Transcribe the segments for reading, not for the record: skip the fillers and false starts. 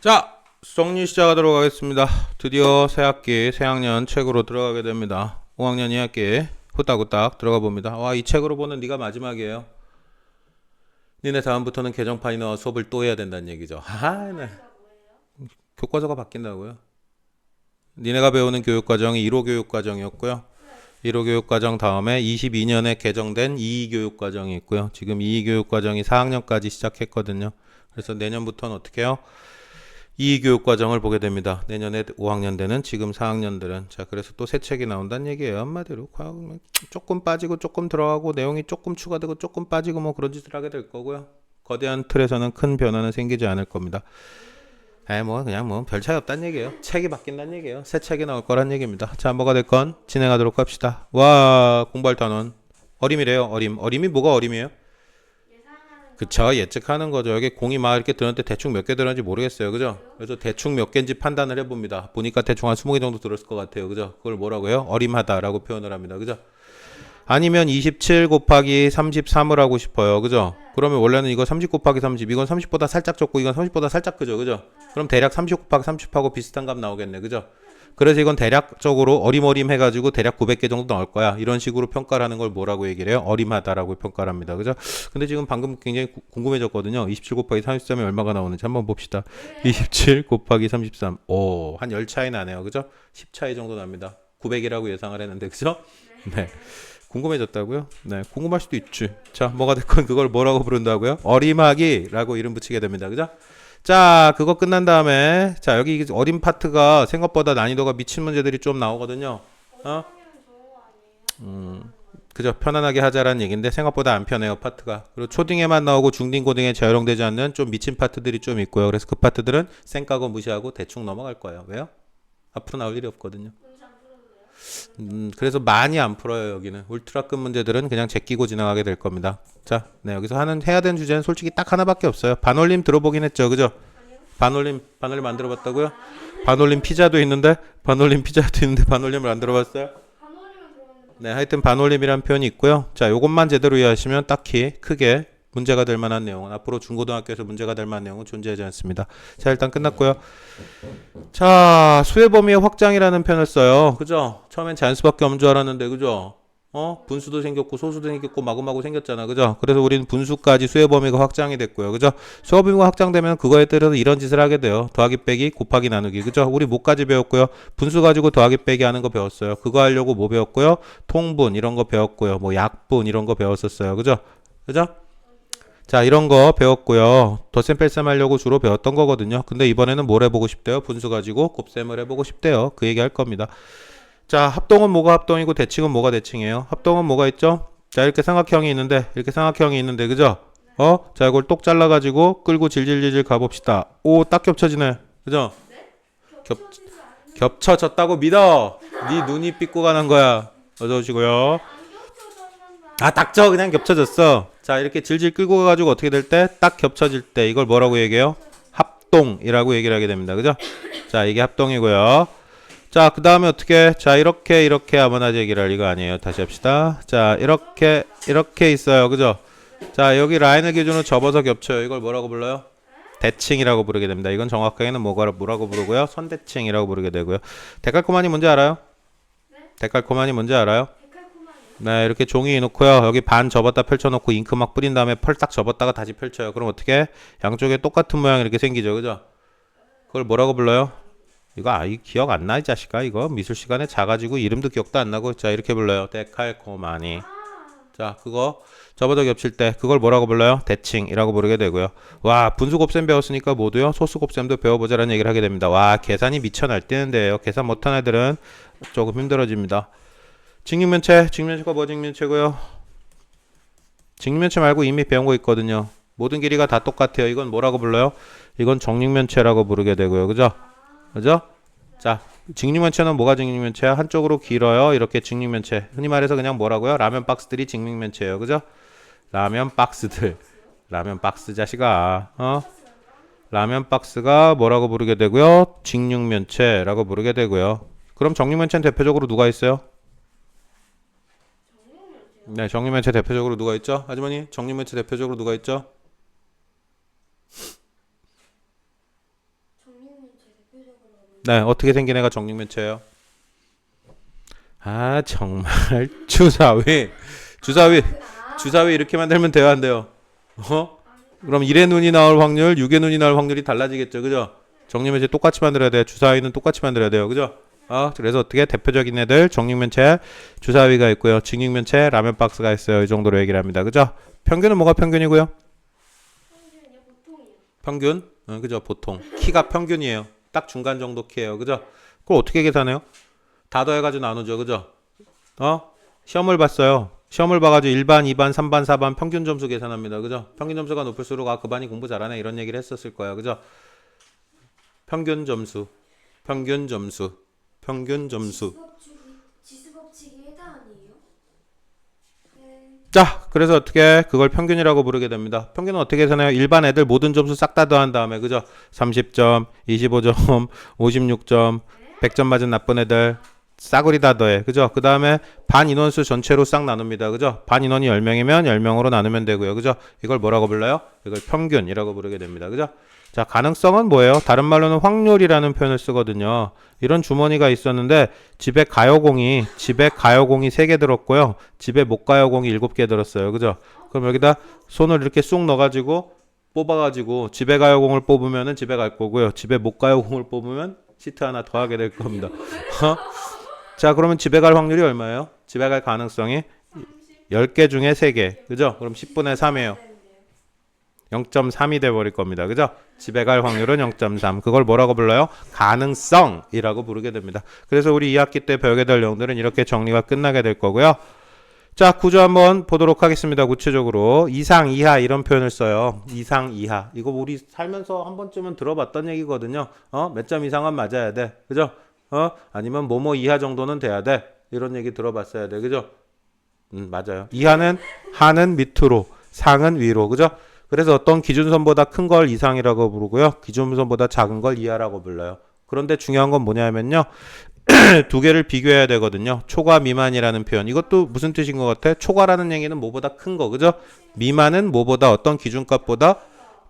자, 수정리 시작하도록 하겠습니다. 드디어 새학기, 새학년 책으로 들어가게 됩니다. 5학년 2학기 후딱후딱 들어가 봅니다. 와, 이 책으로 보는 네가 마지막이에요. 니네 다음부터는 개정판이 나와 수업을 또 해야 된다는 얘기죠. 하하, 네. 교과서가 바뀐다고요? 니네가 배우는 교육과정이 1호 교육과정이었고요. 1호 교육과정 다음에 22년에 개정된 2위 교육과정이 있고요. 지금 2위 교육과정이 4학년까지 시작했거든요. 그래서 내년부터는 어떻게 해요? 2위 교육과정을 보게 됩니다. 내년에 5학년 되는 지금 4학년들은. 자, 그래서 또 새 책이 나온다는 얘기예요. 한마디로 조금 빠지고 조금 들어가고 내용이 조금 추가되고 조금 빠지고 뭐 그런 짓을 하게 될 거고요. 거대한 틀에서는 큰 변화는 생기지 않을 겁니다. 뭐 그냥 뭐 별 차이 없다는 얘기예요. 책이 바뀐다는 얘기예요. 새 책이 나올 거란 얘기입니다. 자, 뭐가 됐건 진행하도록 합시다. 와, 공부할 단원 어림이래요. 어림이 뭐가 어림이에요? 그쵸, 예측하는 거죠. 여기 공이 막 이렇게 들었는데 대충 몇 개 들었는지 모르겠어요. 그죠? 그래서 대충 몇 개인지 판단을 해봅니다. 보니까 대충 한 20개 정도 들었을 것 같아요. 그죠? 그걸 뭐라고 해요? 어림하다라고 표현을 합니다. 그죠? 아니면 27 곱하기 33을 하고 싶어요. 그죠? 그러면 원래는 이거 30 곱하기 30, 이건 30보다 살짝 적고 이건 30보다 살짝 크죠. 그죠? 그럼 대략 30 곱하기 30하고 비슷한 값 나오겠네. 그죠? 그래서 이건 대략적으로 어림어림 해가지고 대략 900개 정도 나올 거야. 이런 식으로 평가를 하는 걸 뭐라고 얘기를 해요? 어림하다라고 평가를 합니다. 그죠? 근데 지금 방금 굉장히 궁금해졌거든요. 27 곱하기 33이 얼마가 나오는지 한번 봅시다. 27 곱하기 33. 오, 한 10 차이 나네요. 그죠? 10 차이 정도 납니다. 900이라고 예상을 했는데, 그죠? 네. 궁금해졌다고요? 네, 궁금할 수도 있지. 자, 뭐가 됐건 그걸 뭐라고 부른다고요? 어림하기라고 이름 붙이게 됩니다. 그죠? 자, 그거 끝난 다음에 자, 여기 어림 파트가 생각보다 난이도가 미친 문제들이 좀 나오거든요. 어? 그죠? 편안하게 하자라는 얘기인데 생각보다 안 편해요, 파트가. 그리고 초딩에만 나오고 중딩, 고딩에 재활용되지 않는 좀 미친 파트들이 좀 있고요. 그래서 그 파트들은 쌩까고 무시하고 대충 넘어갈 거예요. 왜요? 앞으로 나올 일이 없거든요. 그래서 많이 안 풀어요. 여기는 울트라급 문제들은 그냥 제끼고 지나가게 될 겁니다. 자, 네, 여기서 해야 되는 주제는 솔직히 딱 하나밖에 없어요. 반올림 들어보긴 했죠, 그죠? 반올림 안 들어봤다고요? 반올림 피자도 있는데 반올림을 안 들어봤어요? 네, 하여튼 반올림이란 표현이 있고요. 자, 요것만 제대로 이해하시면 딱히 크게 문제가 될 만한 내용은 앞으로 중고등학교에서 문제가 될 만한 내용은 존재하지 않습니다. 자, 일단 끝났고요. 자, 수의 범위의 확장이라는 표현을 써요. 그죠? 처음엔 자연수밖에 없는 줄 알았는데, 그죠? 분수도 생겼고 소수도 생겼고 마구마구 생겼잖아. 그죠? 그래서 우리는 분수까지 수의 범위가 확장이 됐고요. 그죠? 수의 범위가 확장되면 그거에 따라서 이런 짓을 하게 돼요. 더하기 빼기 곱하기 나누기. 그죠? 우리 뭐까지 배웠고요? 분수 가지고 더하기 빼기 하는 거 배웠어요. 그거 하려고 뭐 배웠고요? 통분 이런 거 배웠고요. 뭐 약분 이런 거 배웠었어요. 그죠? 그죠? 자, 이런 거 배웠고요. 덧셈 뺄셈 하려고 주로 배웠던 거거든요. 근데 이번에는 뭘 해보고 싶대요? 분수 가지고 곱셈을 해보고 싶대요. 그 얘기 할 겁니다. 자, 합동은 뭐가 합동이고 대칭은 뭐가 대칭이에요? 합동은 뭐가 있죠? 자, 이렇게 삼각형이 있는데, 그죠? 자, 이걸 똑 잘라가지고 끌고 질질질질 가봅시다. 오, 딱 겹쳐지네. 그죠? 겹쳐졌다고 믿어. 네 눈이 삐꾸 가는 거야. 어서 오시고요. 아, 닥쳐. 그냥 겹쳐졌어. 자, 이렇게 질질 끌고 가가지고 어떻게 될 때? 딱 겹쳐질 때 이걸 뭐라고 얘기해요? 합동이라고 얘기를 하게 됩니다. 그죠? 자, 이게 합동이고요. 자, 그 다음에 어떻게? 자, 이렇게 하면 아직 얘기를 할 이거 아니에요. 다시 합시다. 자, 이렇게 있어요. 그죠? 자, 여기 라인을 기준으로 접어서 겹쳐요. 이걸 뭐라고 불러요? 대칭이라고 부르게 됩니다. 이건 정확하게는 뭐라고 부르고요? 선대칭이라고 부르게 되고요. 데칼코마니 뭔지 알아요? 데칼코마니 뭔지 알아요? 네, 이렇게 종이 놓고요. 여기 반 접었다 펼쳐놓고 잉크 막 뿌린 다음에 펄딱 접었다가 다시 펼쳐요. 그럼 어떻게? 양쪽에 똑같은 모양 이렇게 생기죠. 그죠? 그걸 뭐라고 불러요? 이거 기억 안 나, 이 자식아. 이거 미술 시간에 자가지고 이름도 기억도 안 나고. 자, 이렇게 불러요. 데칼코마니. 자, 그거 접어서 겹칠 때 그걸 뭐라고 불러요? 대칭이라고 부르게 되고요. 와, 분수 곱셈 배웠으니까 모두요. 소수 곱셈도 배워보자라는 얘기를 하게 됩니다. 와, 계산이 미쳐 날뛰는데요. 계산 못한 애들은 조금 힘들어집니다. 직육면체가 뭐 직육면체고요? 직육면체 말고 이미 배운 거 있거든요. 모든 길이가 다 똑같아요. 이건 뭐라고 불러요? 이건 정육면체라고 부르게 되고요. 그죠? 그죠? 자, 직육면체는 뭐가 직육면체야? 한쪽으로 길어요. 이렇게 직육면체. 흔히 말해서 그냥 뭐라고요? 라면 박스들이 직육면체예요. 그죠? 라면 박스들. 라면 박스 자식아. 라면 박스가 뭐라고 부르게 되고요? 직육면체라고 부르게 되고요. 그럼 정육면체는 대표적으로 누가 있어요? 네, 정육면체 대표적으로 누가 있죠? 아주머니, 정육면체 대표적으로 누가 있죠? 네, 어떻게 생긴 애가 정육면체예요? 아, 정말 주사위. 주사위 이렇게 만들면 돼요, 안 돼요? 그럼 1의 눈이 나올 확률, 6의 눈이 나올 확률이 달라지겠죠, 그죠? 정육면체 똑같이 만들어야 돼요. 주사위는 똑같이 만들어야 돼요, 그죠? 그래서 어떻게 대표적인 애들 정육면체 주사위가 있고요, 직육면체 라면 박스가 있어요. 이 정도로 얘기를 합니다, 그죠? 평균은 뭐가 평균이고요? 평균? 그죠? 보통 키가 평균이에요. 딱 중간 정도 키예요, 그죠? 그걸 어떻게 계산해요? 다 더해가지고 나누죠, 그죠? 시험을 봤어요. 시험을 봐가지고 1반, 2반, 3반, 4반 평균 점수 계산합니다, 그죠? 평균 점수가 높을수록 그 반이 공부 잘하네 이런 얘기를 했었을 거예요, 그죠? 평균 점수, 평균 점수, 평균 점수. 지수법칙이 해당 아니에요? 네. 자, 그래서 어떻게 그걸 평균이라고 부르게 됩니다. 평균은 어떻게 계산해요? 일반 애들 모든 점수 싹 다 더한 다음에, 그죠? 30점, 25점, 56점, 100점 맞은 나쁜 애들 싸구리 다 더해, 그죠? 그 다음에 반 인원수 전체로 싹 나눕니다, 그죠? 반 인원이 10명이면 10명으로 나누면 되고요, 그죠? 이걸 뭐라고 불러요? 이걸 평균이라고 부르게 됩니다, 그죠? 자, 가능성은 뭐예요? 다른 말로는 확률이라는 표현을 쓰거든요. 이런 주머니가 있었는데 집에 가요공이 3개 들었고요, 집에 못 가요공이 7개 들었어요, 그죠? 그럼 여기다 손을 이렇게 쑥 넣어가지고 뽑아가지고 집에 가요공을 뽑으면은 집에 갈 거고요, 집에 못 가요공을 뽑으면 시트 하나 더 하게 될 겁니다. 자, 그러면 집에 갈 확률이 얼마예요? 집에 갈 가능성이 10개 중에 3개, 그죠? 그럼 10분의 3이에요. 0.3이 돼버릴 겁니다, 그죠? 집에 갈 확률은 0.3. 그걸 뭐라고 불러요? 가능성이라고 부르게 됩니다. 그래서 우리 2학기 때 배우게 될 내용들은 이렇게 정리가 끝나게 될 거고요. 자, 구조 한번 보도록 하겠습니다. 구체적으로 이상, 이하 이런 표현을 써요. 이상, 이하. 이거 우리 살면서 한 번쯤은 들어봤던 얘기거든요. 몇 점 이상은 맞아야 돼, 그죠? 아니면 뭐뭐 이하 정도는 돼야 돼. 이런 얘기 들어봤어야 돼, 그죠? 맞아요. 이하는 하는 밑으로, 상은 위로, 그죠? 그래서 어떤 기준선보다 큰 걸 이상이라고 부르고요, 기준선보다 작은 걸 이하라고 불러요. 그런데 중요한 건 뭐냐면요, 두 개를 비교해야 되거든요. 초과 미만이라는 표현. 이것도 무슨 뜻인 것 같아? 초과라는 얘기는 뭐보다 큰 거, 그죠? 미만은 뭐보다 어떤 기준값보다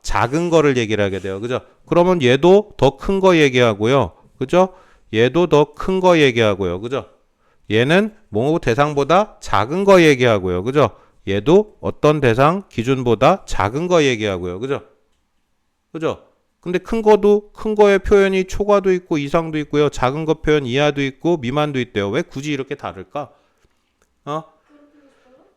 작은 거를 얘기를 하게 돼요, 그죠? 그러면 얘도 더 큰 거 얘기하고요, 그죠? 얘도 더 큰 거 얘기하고요, 그죠? 얘는 뭐 대상보다 작은 거 얘기하고요, 그죠? 얘도 어떤 대상 기준보다 작은 거 얘기하고요, 그죠? 그죠? 근데 큰 거도, 큰 거의 표현이 초과도 있고 이상도 있고요, 작은 거 표현 이하도 있고 미만도 있대요. 왜 굳이 이렇게 다를까?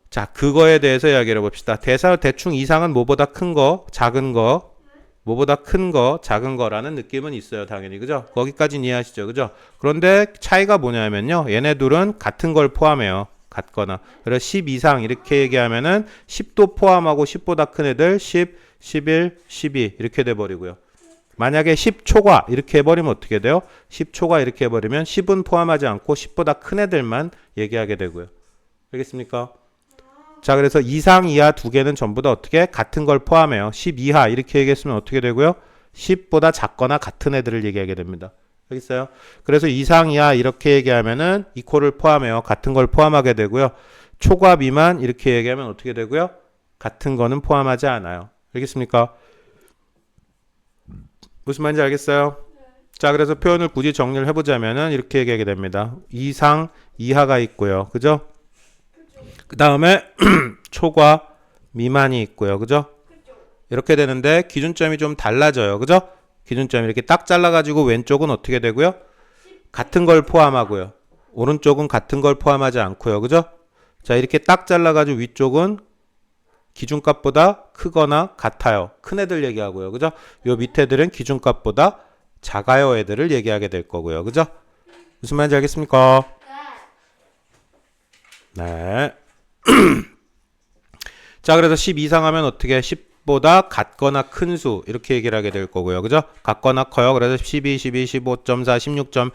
자, 그거에 대해서 이야기를 해봅시다. 대충 이상은 뭐보다 큰 거, 작은 거, 뭐보다 큰 거, 작은 거라는 느낌은 있어요, 당연히, 그죠? 거기까지는 이해하시죠, 그죠? 그런데 차이가 뭐냐면요, 얘네 둘은 같은 걸 포함해요. 같거나. 그래서 10 이상 이렇게 얘기하면은 10도 포함하고 10보다 큰 애들 10, 11, 12 이렇게 돼버리고요. 만약에 10초과 이렇게 해버리면 어떻게 돼요? 10초과 이렇게 해버리면 10은 포함하지 않고 10보다 큰 애들만 얘기하게 되고요. 알겠습니까? 자, 그래서 이상, 이하 두 개는 전부 다 어떻게 같은 걸 포함해요. 10 이하 이렇게 얘기했으면 어떻게 되고요? 10보다 작거나 같은 애들을 얘기하게 됩니다. 알겠어요? 그래서 이상, 이하 이렇게 얘기하면은 이퀄을 포함해요. 같은 걸 포함하게 되고요. 초과, 미만 이렇게 얘기하면 어떻게 되고요? 같은 거는 포함하지 않아요. 알겠습니까? 무슨 말인지 알겠어요? 자, 그래서 표현을 굳이 정리를 해보자면은 이렇게 얘기하게 됩니다. 이상, 이하가 있고요, 그죠? 그 다음에 초과, 미만이 있고요, 그죠? 이렇게 되는데 기준점이 좀 달라져요, 그죠? 기준점 이렇게 딱 잘라가지고 왼쪽은 어떻게 되고요? 같은 걸 포함하고요, 오른쪽은 같은 걸 포함하지 않고요, 그죠? 자, 이렇게 딱 잘라가지고 위쪽은 기준값보다 크거나 같아요. 큰 애들 얘기하고요, 그죠? 요 밑에 애들은 기준값보다 작아요 애들을 얘기하게 될 거고요, 그죠? 무슨 말인지 알겠습니까? 네. 자, 그래서 10 이상 하면 어떻게 10보다 같거나 큰 수 이렇게 얘기를 하게 될 거고요, 그죠? 같거나 커요. 그래서 12, 12, 15.4, 16점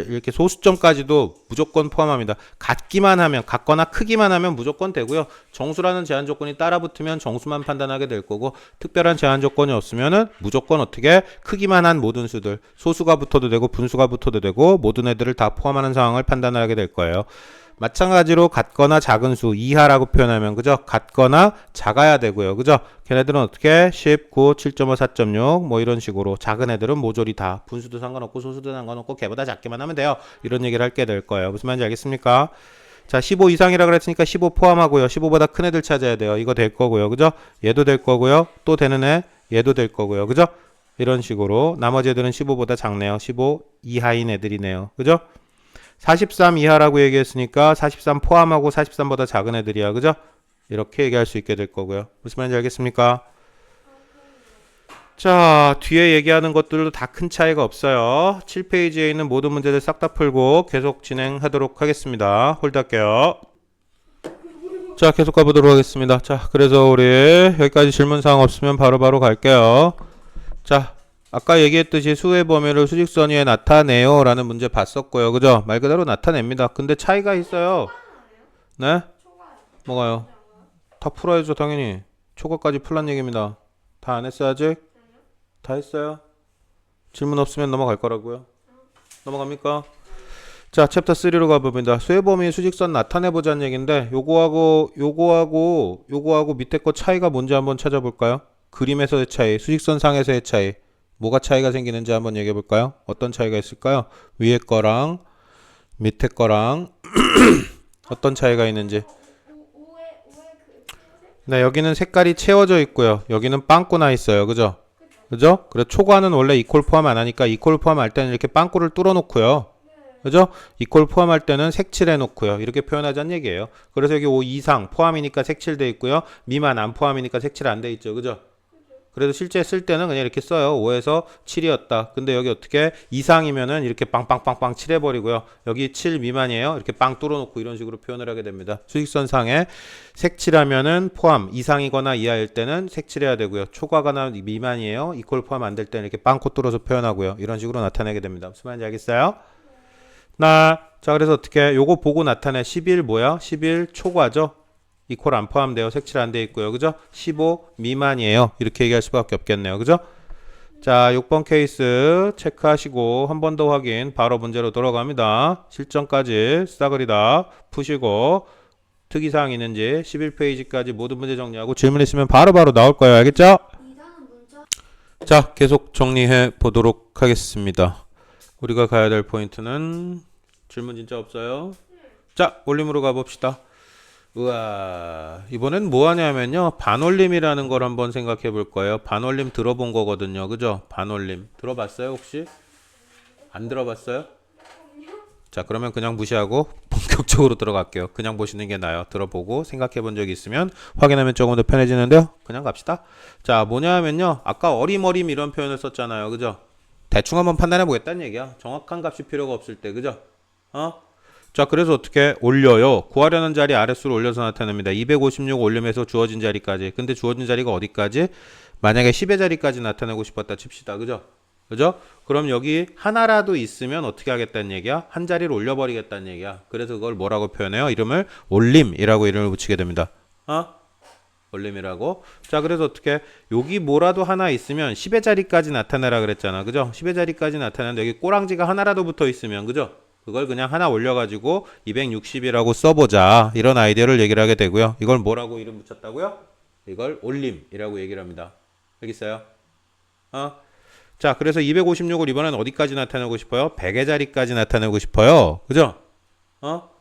이렇게 소수점까지도 무조건 포함합니다. 같기만 하면, 같거나 크기만 하면 무조건 되고요. 정수라는 제한 조건이 따라 붙으면 정수만 판단하게 될 거고, 특별한 제한 조건이 없으면은 무조건 어떻게 크기만 한 모든 수들, 소수가 붙어도 되고 분수가 붙어도 되고 모든 애들을 다 포함하는 상황을 판단하게 될 거예요. 마찬가지로 같거나 작은 수 이하라고 표현하면 그죠? 같거나 작아야 되고요. 그죠? 걔네들은 어떻게 19, 7.5, 4.6 뭐 이런 식으로 작은 애들은 모조리 다 분수도 상관없고 소수도 상관없고 걔보다 작게만 하면 돼요. 이런 얘기를 할게 될 거예요. 무슨 말인지 알겠습니까? 자, 15 이상이라 그랬으니까 15 포함하고요. 15보다 큰 애들 찾아야 돼요. 이거 될 거고요. 그죠? 얘도 될 거고요. 또 되는 애 얘도 될 거고요. 그죠? 이런 식으로 나머지 애들은 15보다 작네요. 15 이하인 애들이네요. 그죠? 43 이하라고 얘기했으니까 43 포함하고 43보다 작은 애들이야. 그죠? 이렇게 얘기할 수 있게 될 거고요. 무슨 말인지 알겠습니까? 자, 뒤에 얘기하는 것들도 다 큰 차이가 없어요. 7페이지에 있는 모든 문제들 싹 다 풀고 계속 진행하도록 하겠습니다. 홀드할게요. 자, 계속 가보도록 하겠습니다. 자, 그래서 우리 여기까지 질문사항 없으면 바로바로 갈게요. 자, 아까 얘기했듯이 수의 범위를 수직선 위에 나타내요 라는 문제 봤었고요. 그죠? 말 그대로 나타냅니다. 근데 차이가 있어요. 네? 뭐가요? 다 풀어야죠 당연히. 초과까지 풀란 얘기입니다. 다 안 했어요 아직? 다 했어요? 질문 없으면 넘어갈 거라고요. 넘어갑니까? 자, 챕터 3로 가봅니다. 수의 범위 수직선 나타내보자는 얘기인데 요거하고 밑에 거 차이가 뭔지 한번 찾아볼까요? 그림에서의 차이, 수직선 상에서의 차이, 뭐가 차이가 생기는지 한번 얘기해 볼까요? 어떤 차이가 있을까요? 위에 거랑 밑에 거랑 어떤 차이가 있는지. 네, 여기는 색깔이 채워져 있고요. 여기는 빵꾸 나 있어요. 그죠? 그죠? 그래 초과는 원래 이퀄 포함 안 하니까 이퀄 포함할 때는 이렇게 빵꾸를 뚫어 놓고요. 그죠? 이퀄 포함할 때는 색칠해 놓고요. 이렇게 표현하자는 얘기예요. 그래서 여기 5 이상 포함이니까 색칠돼 있고요. 미만 안 포함이니까 색칠 안 돼 있죠. 그죠? 그래서 실제 쓸 때는 그냥 이렇게 써요. 5에서 7이었다. 근데 여기 어떻게 이상이면은 이렇게 빵빵빵빵 칠해버리고요. 여기 7 미만이에요. 이렇게 빵 뚫어놓고 이런 식으로 표현을 하게 됩니다. 수직선상에 색칠하면은 포함 이상이거나 이하일 때는 색칠해야 되고요. 초과거나 미만이에요. 이퀄 포함 안 될 때는 이렇게 빵코 뚫어서 표현하고요. 이런 식으로 나타내게 됩니다. 무슨 말인지 알겠어요? 자, 그래서 어떻게 요거 보고 나타내 11 뭐야? 11 초과죠. 이퀄 안 포함돼요. 색칠 안 돼 있고요. 그죠? 15 미만이에요. 이렇게 얘기할 수밖에 없겠네요. 그죠? 자, 6번 케이스 체크하시고 한 번 더 확인. 바로 문제로 돌아갑니다. 실전까지 싸그리다 푸시고 특이사항 있는지 11페이지까지 모든 문제 정리하고 질문 있으면 바로바로 나올 거예요. 알겠죠? 자, 계속 정리해 보도록 하겠습니다. 우리가 가야 될 포인트는 질문 진짜 없어요. 자, 올림으로 가봅시다. 우와, 이번엔 뭐 하냐면요. 반올림이라는 걸 한번 생각해 볼 거예요. 반올림 들어본 거거든요. 그죠? 반올림. 들어봤어요, 혹시? 안 들어봤어요? 자, 그러면 그냥 무시하고 본격적으로 들어갈게요. 그냥 보시는 게 나아요. 들어보고 생각해 본 적이 있으면 확인하면 조금 더 편해지는데요. 그냥 갑시다. 자, 뭐냐 하면요. 아까 어림어림 이런 표현을 썼잖아요. 그죠? 대충 한번 판단해 보겠다는 얘기야. 정확한 값이 필요가 없을 때. 그죠? 자, 그래서 어떻게 올려요? 구하려는 자리 아래수로 올려서 나타냅니다. 256 올림에서 주어진 자리까지. 근데 주어진 자리가 어디까지? 만약에 10의 자리까지 나타내고 싶었다 칩시다. 그죠? 그죠? 그럼 여기 하나라도 있으면 어떻게 하겠다는 얘기야? 한 자리를 올려버리겠다는 얘기야. 그래서 그걸 뭐라고 표현해요? 이름을 올림이라고 이름을 붙이게 됩니다. 올림이라고. 자, 그래서 어떻게 여기 뭐라도 하나 있으면 10의 자리까지 나타내라 그랬잖아. 그죠? 10의 자리까지 나타내는데 여기 꼬랑지가 하나라도 붙어 있으면 그죠? 그걸 그냥 하나 올려가지고 260이라고 써보자. 이런 아이디어를 얘기를 하게 되고요. 이걸 뭐라고 이름 붙였다고요? 이걸 올림이라고 얘기를 합니다. 여기 있어요. 자, 그래서 256을 이번엔 어디까지 나타내고 싶어요? 100의 자리까지 나타내고 싶어요. 그죠?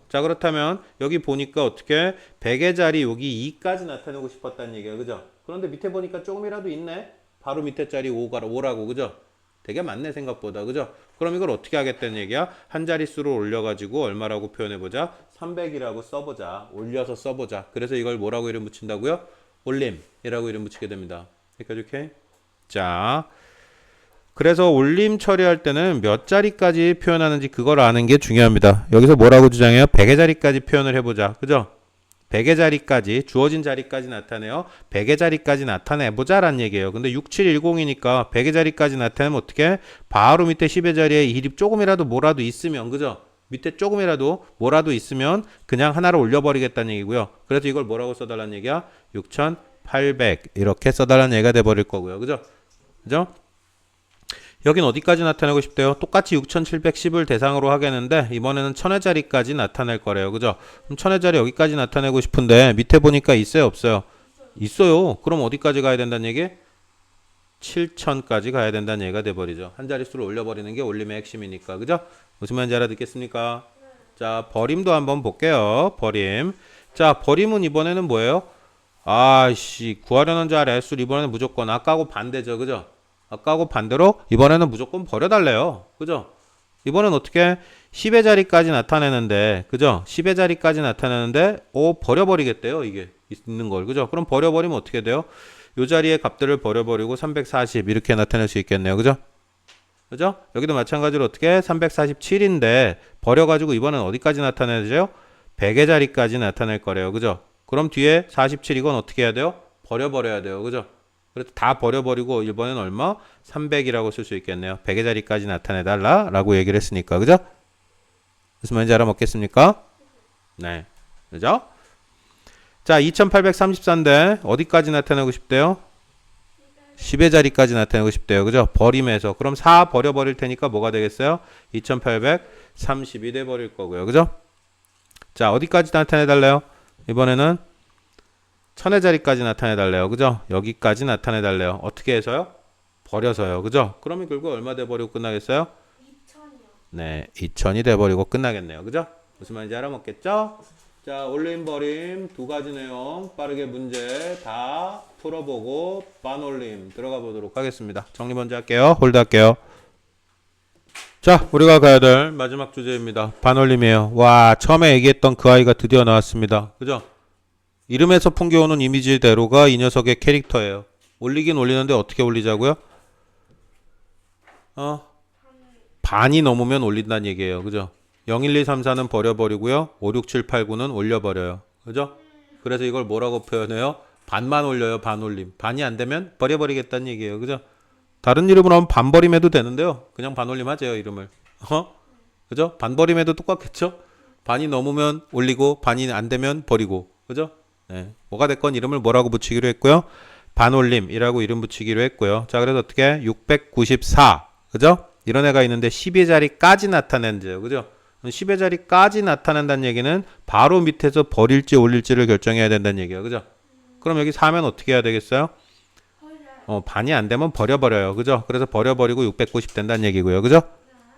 자, 그렇다면 여기 보니까 어떻게 100의 자리 여기 2까지 나타내고 싶었다는 얘기예요. 그죠? 그런데 밑에 보니까 조금이라도 있네. 바로 밑에 자리 5라고. 그죠? 되게 많네 생각보다. 그죠? 그럼 이걸 어떻게 하겠다는 얘기야? 한 자릿수를 올려가지고 얼마라고 표현해보자? 300이라고 써보자. 올려서 써보자. 그래서 이걸 뭐라고 이름 붙인다고요? 올림이라고 이름 붙이게 됩니다. 여기까지 오케이? 자, 그래서 올림 처리할 때는 몇 자리까지 표현하는지 그걸 아는 게 중요합니다. 여기서 뭐라고 주장해요? 100의 자리까지 표현을 해보자. 그죠? 100의 자리까지, 주어진 자리까지 나타내요. 100의 자리까지 나타내보자 라는 얘기예요. 근데 6710이니까 100의 자리까지 나타내면 어떻게? 바로 밑에 10의 자리에 일이 조금이라도 뭐라도 있으면, 그죠? 밑에 조금이라도 뭐라도 있으면 그냥 하나를 올려버리겠다는 얘기고요. 그래서 이걸 뭐라고 써달라는 얘기야? 6800 이렇게 써달라는 얘기가 돼버릴 거고요. 그죠? 그죠? 여긴 어디까지 나타내고 싶대요? 똑같이 6710을 대상으로 하겠는데 이번에는 1000의 자리까지 나타낼 거래요. 그죠? 그럼 1000의 자리 여기까지 나타내고 싶은데 밑에 보니까 있어요, 없어요? 있어요. 그럼 어디까지 가야 된다는 얘기? 7000까지 가야 된다는 얘기가 돼버리죠. 한 자릿수를 올려버리는 게 올림의 핵심이니까. 그죠? 무슨 말인지 알아듣겠습니까? 자, 버림도 한번 볼게요. 버림. 자, 버림은 이번에는 뭐예요? 아씨, 구하려는 자리 S를 이번에는 무조건 아까하고 반대죠. 그죠? 아까하고 반대로 이번에는 무조건 버려달래요. 그죠? 이번엔 어떻게 10의 자리까지 나타내는데, 그죠? 10의 자리까지 나타내는데 버려버리겠대요. 이게 있는 걸. 그죠? 그럼 버려버리면 어떻게 돼요? 요 자리의 값들을 버려버리고 340 이렇게 나타낼 수 있겠네요. 그죠? 그죠? 여기도 마찬가지로 어떻게 347인데 버려가지고 이번엔 어디까지 나타내죠? 100의 자리까지 나타낼 거래요. 그죠? 그럼 뒤에 47 이건 어떻게 해야 돼요? 버려버려야 돼요. 그죠? 그래서 다 버려버리고 이번엔 얼마? 300이라고 쓸 수 있겠네요. 100의 자리까지 나타내달라 라고 얘기를 했으니까. 그죠? 무슨 말인지 알아먹겠습니까? 네. 그죠? 자, 2834인데 어디까지 나타내고 싶대요? 10의 자리까지 나타내고 싶대요. 그죠? 버림에서. 그럼 4 버려버릴 테니까 뭐가 되겠어요? 2832 돼버릴 거고요. 그죠? 자, 어디까지 나타내달래요? 이번에는 1000의 자리까지 나타내달래요. 그죠? 여기까지 나타내달래요. 어떻게 해서요? 버려서요. 그죠? 그러면 결국 얼마 돼버리고 끝나겠어요? 2000이요. 네, 2000이 돼버리고 끝나겠네요. 그죠? 무슨 말인지 알아먹겠죠? 자, 올림 버림 두 가지 내용 빠르게 문제 다 풀어보고 반올림 들어가 보도록 하겠습니다. 정리 먼저 할게요. 홀드 할게요. 자, 우리가 가야 될 마지막 주제입니다. 반올림이에요. 와, 처음에 얘기했던 그 아이가 드디어 나왔습니다. 그죠? 이름에서 풍겨오는 이미지대로가 이 녀석의 캐릭터예요. 올리긴 올리는데 어떻게 올리자고요? 반이 넘으면 올린다는 얘기예요. 그죠? 0, 1, 2, 3, 4는 버려버리고요. 5, 6, 7, 8, 9는 올려버려요. 그죠? 그래서 이걸 뭐라고 표현해요? 반만 올려요. 반올림. 반이 안 되면 버려버리겠다는 얘기예요. 그죠? 다른 이름으로 하면 반버림해도 되는데요. 그냥 반올림 하세요. 이름을. 그죠? 반버림해도 똑같겠죠? 반이 넘으면 올리고 반이 안 되면 버리고. 그죠? 네. 뭐가 됐건 이름을 뭐라고 붙이기로 했고요. 반올림이라고 이름 붙이기로 했고요. 자, 그래서 어떻게? 694. 그죠? 이런 애가 있는데 10의 자리까지 나타낸대요. 그죠? 10의 자리까지 나타낸다는 얘기는 바로 밑에서 버릴지 올릴지를 결정해야 된다는 얘기예요. 그죠? 그럼 여기 4면 어떻게 해야 되겠어요? 반이 안 되면 버려버려요. 그죠? 그래서 버려버리고 690 된다는 얘기고요. 그죠?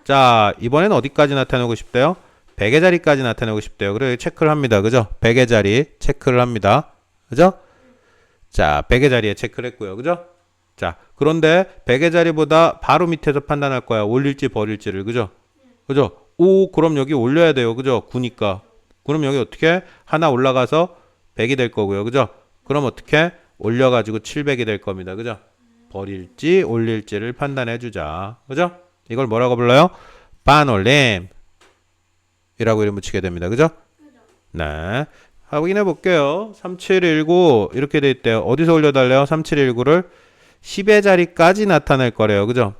자, 이번엔 어디까지 나타내고 싶대요? 100의 자리까지 나타내고 싶대요. 그래서 체크를 합니다. 그죠? 100의 자리 체크를 합니다. 그죠? 자, 100의 자리에 체크를 했고요. 그죠? 자, 그런데 100의 자리보다 바로 밑에서 판단할 거야. 올릴지 버릴지를. 그죠? 그죠? 그럼 여기 올려야 돼요. 그죠? 9니까. 그럼 여기 어떻게? 하나 올라가서 100이 될 거고요. 그죠? 그럼 어떻게? 올려가지고 700이 될 겁니다. 그죠? 버릴지 올릴지를 판단해 주자. 그죠? 이걸 뭐라고 불러요? 반올림 이라고 이름 붙이게 됩니다. 그죠? 네. 확인해 볼게요. 3719 이렇게 돼 있대요. 어디서 올려달래요? 3719를 10의 자리까지 나타낼 거래요. 그죠?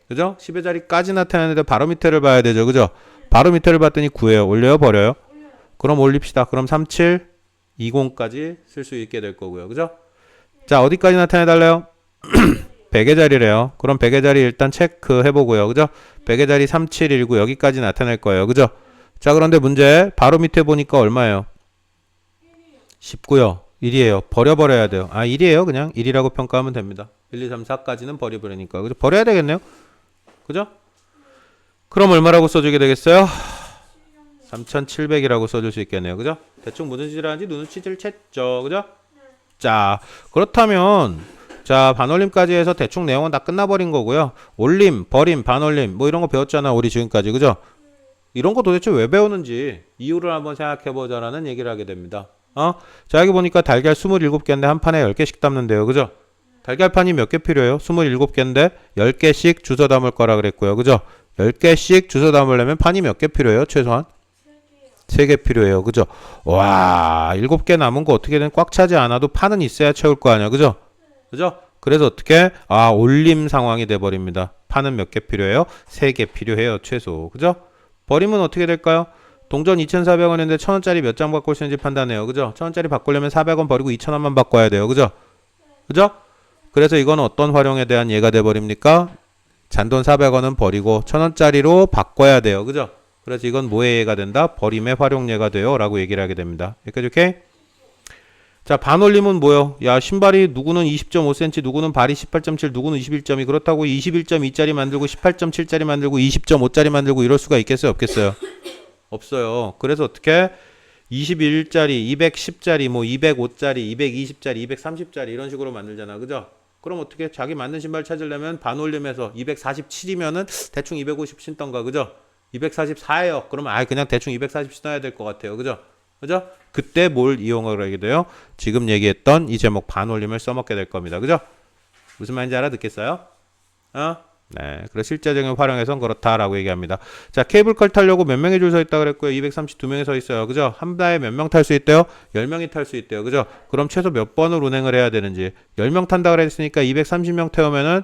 그죠? 10의 자리까지 나타내는데 바로 밑에를 봐야 되죠. 그죠? 바로 밑에를 봤더니 9예요. 올려요? 버려요? 그럼 올립시다. 그럼 3720까지 쓸 수 있게 될 거고요. 그죠? 자, 어디까지 나타내달래요? 100의 자리래요. 그럼 100의 자리 일단 체크해 보고요. 그죠? 100의 자리 3719 여기까지 나타낼 거예요. 그죠? 자, 그런데 문제 바로 밑에 보니까 얼마예요? 19요. 1이에요. 버려버려야 돼요. 1이에요. 그냥 1이라고 평가하면 됩니다. 1, 2, 3, 4까지는 버려버리니까. 그죠? 버려야 되겠네요. 그죠? 그럼 얼마라고 써주게 되겠어요? 3700이라고 써줄 수 있겠네요. 그죠? 대충 무슨 짓을 하는지 눈치를 챘죠. 그죠? 자, 그렇다면 자, 반올림까지 해서 대충 내용은 다 끝나버린 거고요. 올림, 버림, 반올림 뭐 이런 거 배웠잖아. 우리 지금까지. 그죠? 이런 거 도대체 왜 배우는지 이유를 한번 생각해보자라는 얘기를 하게 됩니다. 자, 여기 보니까 달걀 27개인데 한 판에 10개씩 담는데요. 그죠? 달걀판이 몇 개 필요해요? 27개인데 10개씩 주워 담을 거라 그랬고요. 그죠? 10개씩 주워 담으려면 판이 몇 개 필요해요? 최소한? 3개 필요해요. 그죠? 와, 7개 남은 거 어떻게든 꽉 차지 않아도 판은 있어야 채울 거 아니야. 그죠? 그죠? 그래서 어떻게? 올림 상황이 돼버립니다. 판은 몇 개 필요해요? 3개 필요해요. 최소. 그죠? 버림은 어떻게 될까요? 동전 2,400원인데 1,000원짜리 몇 장 바꿀 수 있는지 판단해요. 그죠? 1,000원짜리 바꾸려면 400원 버리고 2,000원만 바꿔야 돼요. 그죠? 그죠? 그래서 이건 어떤 활용에 대한 예가 돼버립니까? 잔돈 400원은 버리고 1000원짜리로 바꿔야 돼요. 그죠? 그래서 이건 뭐의 예가 된다? 버림의 활용예가 돼요. 라고 얘기를 하게 됩니다. 여기까지 오케이? 자, 반올림은 뭐요? 야, 신발이 누구는 20.5cm, 누구는 발이 18.7, 누구는 21.2. 그렇다고 21.2짜리 만들고 18.7짜리 만들고 20.5짜리 만들고 이럴 수가 있겠어요? 없겠어요? 없어요. 그래서 어떻게? 21짜리, 210짜리, 뭐 205짜리, 220짜리, 230짜리 이런 식으로 만들잖아. 그죠? 그럼 어떻게? 자기 맞는 신발 찾으려면 반올림해서 247이면은 대충 250 신던가. 그죠? 244예요. 그러면 그냥 대충 240 신어야 될 것 같아요. 그죠? 그죠? 그때 뭘 이용을 하게 돼요? 지금 얘기했던 이 제목 반올림을 써먹게 될 겁니다. 그죠? 무슨 말인지 알아듣겠어요? 네. 그래서 실제적인 활용에선 그렇다라고 얘기합니다. 자, 케이블카 타려고 몇 명이 줄 서 있다 그랬고요. 232명이 서 있어요. 그죠? 한 달에 몇 명 탈 수 있대요? 10명이 탈 수 있대요. 그죠? 그럼 최소 몇 번을 운행을 해야 되는지. 10명 탄다 그랬으니까 230명 태우면은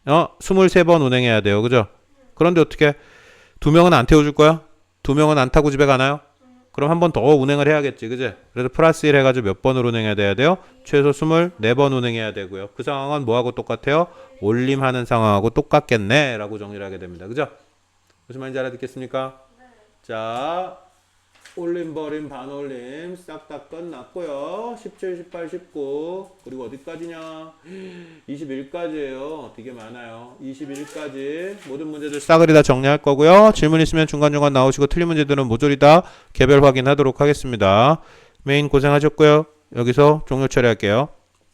23번 운행해야 돼요. 그죠? 그런데 어떻게 2명은 안 태워줄 거야? 2명은 안 타고 집에 가나요? 그럼 한 번 더 운행을 해야겠지. 그지? 그래서 플러스 1 해가지고 몇 번을 운행해야 돼요? 최소 24번 운행해야 되고요. 그 상황은 뭐하고 똑같아요? 올림하는 상황하고 똑같겠네 라고 정리를 하게 됩니다. 그죠? 무슨 말인지 알아듣겠습니까? 자, 올림, 버림, 반올림 싹 다 끝났고요. 17, 18, 19 그리고 어디까지냐? 21까지예요. 되게 많아요. 21까지 모든 문제들 싸그리 다 정리할 거고요. 질문 있으면 중간중간 나오시고 틀린 문제들은 모조리 다 개별 확인하도록 하겠습니다. 메인 고생하셨고요. 여기서 종료 처리할게요.